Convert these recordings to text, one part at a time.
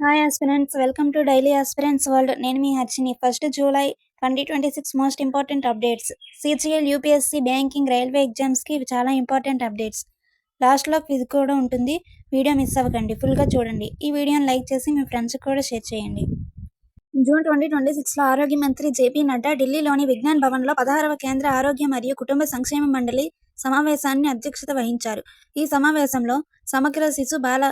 Hi aspirants, welcome to daily aspirants world. నేను మీ Harshini. 1 July 2026 most important updates. CGL, UPSC, banking, railway ఎగ్జామ్స్కి ఇవి చాలా ఇంపార్టెంట్ అప్డేట్స్. లాస్ట్లో క్విజ్ కూడా ఉంటుంది. వీడియో మిస్ అవ్వకండి, ఫుల్గా చూడండి. ఈ వీడియోని లైక్ చేసి మీ ఫ్రెండ్స్కి కూడా షేర్ చేయండి. జూన్ 2026లో ఆరోగ్య మంత్రి జేపీ నడ్డా ఢిల్లీలోని విజ్ఞాన్ భవన్లో 16వ కేంద్ర ఆరోగ్య మరియు కుటుంబ సంక్షేమ మండలి సమావేశాన్ని అధ్యక్షత వహించారు. ఈ సమావేశంలో సమగ్ర శిశు బాల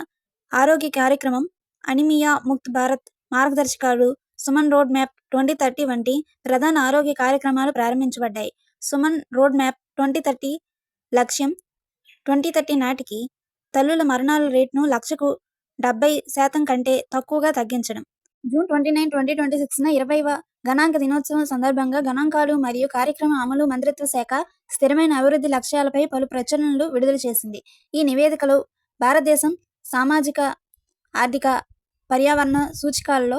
ఆరోగ్య కార్యక్రమం, అనిమియా ముక్త్ భారత్ మార్గదర్శకాలు, సుమన్ రోడ్ మ్యాప్ 2030 వంటి ప్రధాన ఆరోగ్య కార్యక్రమాలు ప్రారంభించబడ్డాయి. సుమన్ రోడ్ మ్యాప్ 2030 లక్ష్యం 2030 నాటికి తల్లుల మరణాల రేటును 1,70,000 కంటే తక్కువగా తగ్గించడం. జూన్ 29, 2026న 20వ గణాంక దినోత్సవం సందర్భంగా గణాంకాలు మరియు కార్యక్రమ అమలు మంత్రిత్వ శాఖ స్థిరమైన అభివృద్ధి లక్ష్యాలపై పలు ప్రచురణలు విడుదల చేసింది. ఈ నివేదికలు భారతదేశం సామాజిక, ఆర్థిక, పర్యావరణ సూచికల్లో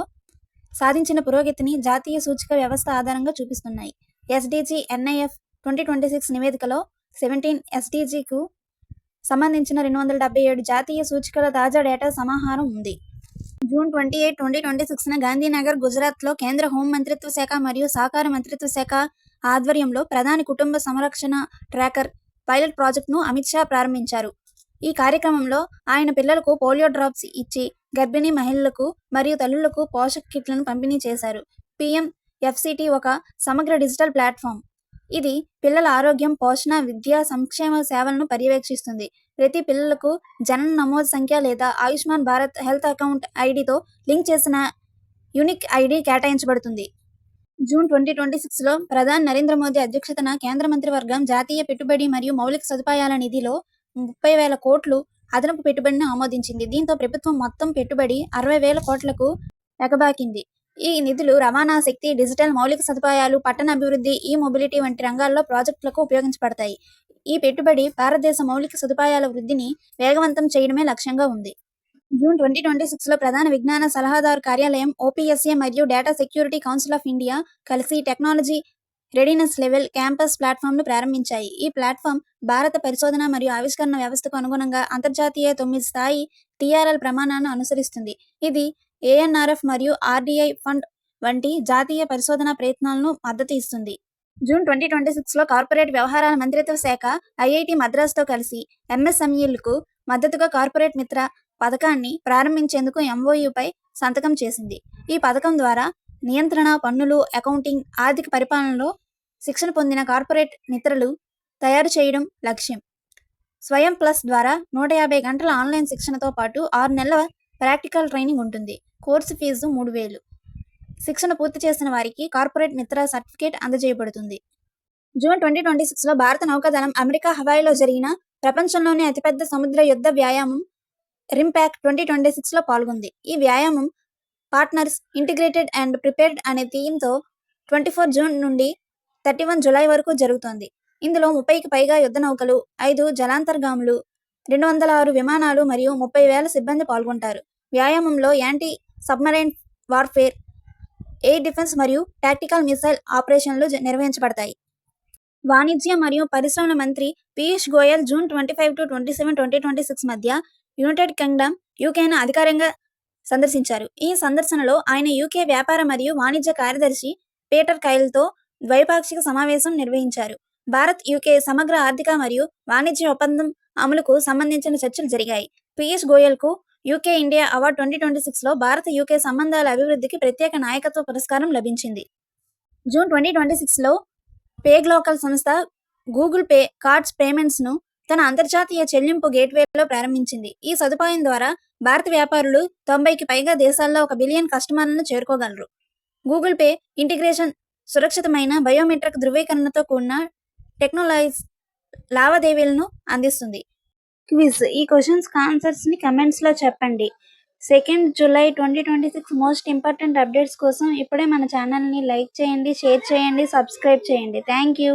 సాధించిన పురోగతిని జాతీయ సూచిక వ్యవస్థ ఆధారంగా చూపిస్తున్నాయి. ఎస్డీజీ ఎన్ఐఎఫ్ 2026 నివేదికలో 17 ఎస్డీజీకు సంబంధించిన 277 జాతీయ సూచికల తాజా డేటా సమాహారం ఉంది. జూన్ 28, 2026న గాంధీనగర్, గుజరాత్లో కేంద్ర హోం మంత్రిత్వ శాఖ మరియు సహకార మంత్రిత్వ శాఖ ఆధ్వర్యంలో ప్రధాని కుటుంబ సంరక్షణ ట్రాకర్ పైలట్ ప్రాజెక్టును అమిత్ షా ప్రారంభించారు. ఈ కార్యక్రమంలో ఆయన పిల్లలకు పోలియో డ్రాప్స్ ఇచ్చి గర్భిణీ మహిళలకు మరియు తల్లులకు పోషక కిట్లను పంపిణీ చేశారు. పీఎంఎఫ్సిటీ ఒక సమగ్ర డిజిటల్ ప్లాట్ఫామ్. ఇది పిల్లల ఆరోగ్యం, పోషణ, విద్య, సంక్షేమ సేవలను పర్యవేక్షిస్తుంది. ప్రతి పిల్లలకు జనన నమోదు సంఖ్య లేదా ఆయుష్మాన్ భారత్ హెల్త్ అకౌంట్ ఐడితో లింక్ చేసిన యూనిక్ ఐడి కేటాయించబడుతుంది. జూన్ 2026లో ప్రధాని నరేంద్ర మోదీ అధ్యక్షతన కేంద్ర మంత్రివర్గం జాతీయ పెట్టుబడి మరియు మౌలిక సదుపాయాల నిధిలో 30,000 కోట్లు అదనపు పెట్టుబడిని ఆమోదించింది. దీంతో ప్రభుత్వం మొత్తం పెట్టుబడి 60,000 కోట్లకు ఎగబాకింది. ఈ నిధులు రవాణా, శక్తి, డిజిటల్ మౌలిక సదుపాయాలు, పట్టణ అభివృద్ధి, ఈ మొబిలిటీ వంటి రంగాల్లో ప్రాజెక్టులకు ఉపయోగించబడతాయి. ఈ పెట్టుబడి భారతదేశ మౌలిక సదుపాయాల వృద్ధిని వేగవంతం చేయడమే లక్ష్యంగా ఉంది. జూన్ 2026లో ప్రధాన విజ్ఞాన సలహాదారు కార్యాలయం, ఓపీఎస్ఏ మరియు data security council of India కలిసి టెక్నాలజీ రెడీనెస్ లెవెల్ క్యాంపస్ ప్లాట్ఫామ్ను ప్రారంభించాయి. ఈ ప్లాట్ఫామ్ భారత పరిశోధన మరియు ఆవిష్కరణ వ్యవస్థకు అనుగుణంగా అంతర్జాతీయ 9 స్థాయి టీఆర్ఎల్ ప్రమాణాలను అనుసరిస్తుంది. ఇది ఏఎన్ఆర్ఎఫ్ మరియు ఆర్డీఐ ఫండ్ వంటి జాతీయ పరిశోధనా ప్రయత్నాలను మద్దతు ఇస్తుంది. జూన్ 2026లో కార్పొరేట్ వ్యవహారాల మంత్రిత్వ శాఖ ఐఐటి మద్రాసుతో కలిసి ఎంఎస్ఎంఈలకు మద్దతుగా కార్పొరేట్ మిత్ర పథకాన్ని ప్రారంభించేందుకు ఎంఓయూపై సంతకం చేసింది. ఈ పథకం ద్వారా నియంత్రణ, పన్నులు, అకౌంటింగ్, ఆర్థిక పరిపాలనలో శిక్షణ పొందిన కార్పొరేట్ మిత్రలు తయారు చేయడం లక్ష్యం. స్వయం ప్లస్ ద్వారా 150 గంటల ఆన్లైన్ శిక్షణతో పాటు 6 నెలల ప్రాక్టికల్ ట్రైనింగ్ ఉంటుంది. Course fee 3,000. శిక్షణ పూర్తి చేసిన వారికి కార్పొరేట్ మిత్ర సర్టిఫికేట్ అందజేయబడుతుంది. జూన్ 2026లో భారత నౌకాదళం అమెరికా హవాయిలో జరిగిన ప్రపంచంలోనే అతిపెద్ద సముద్ర యుద్ధ వ్యాయామం రింపాక్ 2026లో పాల్గొంది. ఈ వ్యాయామం పార్ట్నర్స్ ఇంటిగ్రేటెడ్ అండ్ ప్రిపేర్డ్ అనే థీమ్తో 24 జూన్ నుండి 31 జూలై వరకు జరుగుతోంది. ఇందులో 30కి పైగా యుద్ధ నౌకలు, 5 జలాంతర్గాములు, 206 విమానాలు మరియు 30,000 సిబ్బంది పాల్గొంటారు. వ్యాయామంలో anti submarine warfare, air defence మరియు టాక్టికల్ మిసైల్ ఆపరేషన్లు నిర్వహించబడతాయి. వాణిజ్య మరియు పరిశ్రమల మంత్రి పీయూష్ గోయల్ జూన్ 25 to 27, 2026 మధ్య యునైటెడ్ కింగ్డమ్, యూకేను అధికారికంగా సందర్శించారు. ఈ సందర్శనలో ఆయన యూకే వ్యాపార మరియు వాణిజ్య కార్యదర్శి పీటర్ కైల్తో ద్వైపాక్షిక సమావేశం నిర్వహించారు. భారత్ యూకే సమగ్ర ఆర్థిక మరియు వాణిజ్య ఒప్పందం అమలుకు సంబంధించిన చర్చలు జరిగాయి. పీయూష్ గోయల్కు యూకే ఇండియా అవార్డు 2026లో భారత యూకే సంబంధాల అభివృద్ధికి ప్రత్యేక నాయకత్వ పురస్కారం లభించింది. జూన్ 2026లో పేగ్లోకల్ సంస్థ గూగుల్ పే కార్డ్స్ పేమెంట్స్ను తన అంతర్జాతీయ చెల్లింపు గేట్వేలో ప్రారంభించింది. ఈ సదుపాయం ద్వారా భారత వ్యాపారులు 90కి పైగా దేశాల్లో 1 బిలియన్ కస్టమర్లను చేరుకోగలరు. గూగుల్ పే ఇంటిగ్రేషన్ సురక్షితమైన బయోమెట్రిక్ ధృవీకరణతో కూడిన టెక్నాలజీ లావాదేవీలను అందిస్తుంది. క్విజ్. ఈ క్వశ్చన్స్కి ఆన్సర్స్ని కమెంట్స్లో చెప్పండి. 2 జూలై 2026 మోస్ట్ ఇంపార్టెంట్ అప్డేట్స్ కోసం ఇప్పుడే మన ఛానల్ని లైక్ చేయండి, షేర్ చేయండి, సబ్స్క్రైబ్ చేయండి. Thank you.